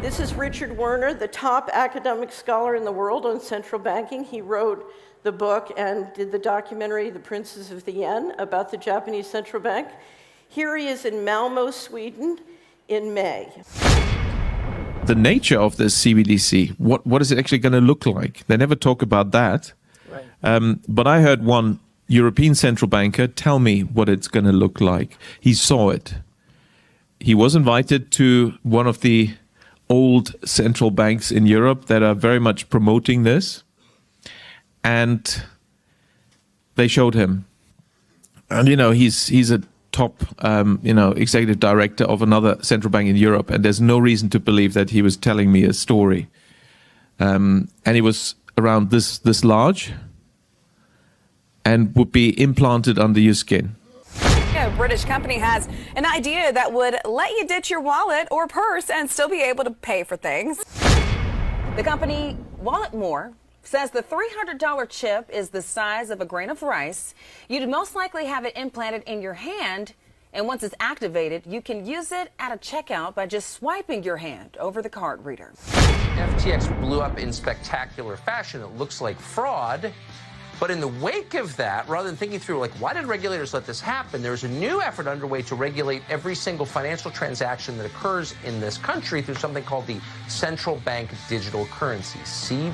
This is Richard Werner, the top academic scholar in the world on central banking. He wrote the book and did the documentary, The Princes of the Yen, about the Japanese central bank. Here he is in Malmo, Sweden, in May. The nature of this CBDC, what is it actually going to look like? They never talk about that. Right. But I heard one European central banker tell me what it's going to look like. He saw it. He was invited to one of the old central banks in Europe that are very much promoting this. And they showed him. And, you know, he's a top, executive director of another central bank in Europe. And there's no reason to believe that he was telling me a story. And he was around this large and would be implanted under your skin. A British company has an idea that would let you ditch your wallet or purse and still be able to pay for things. The company Walletmore says the $300 chip is the size of a grain of rice. You'd most likely have it implanted in your hand, and once it's activated, you can use it at a checkout by just swiping your hand over the card reader. FTX blew up in spectacular fashion. It looks like fraud. But in the wake of that, rather than thinking through, like, why did regulators let this happen, there's a new effort underway to regulate every single financial transaction that occurs in this country through something called the Central Bank Digital Currency, cbdc.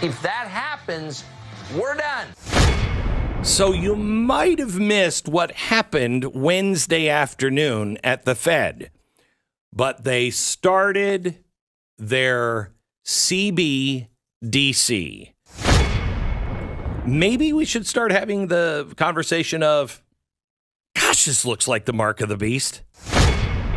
If that happens, we're done. So you might have missed what happened Wednesday afternoon at the Fed, but they started their cbdc. Maybe we should start having the conversation of, gosh, this looks like the mark of the beast.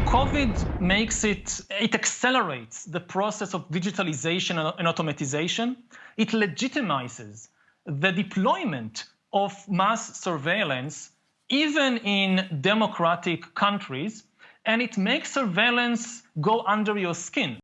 COVID makes it accelerates the process of digitalization and automatization. It legitimizes the deployment of mass surveillance, even in democratic countries, and it makes surveillance go under your skin.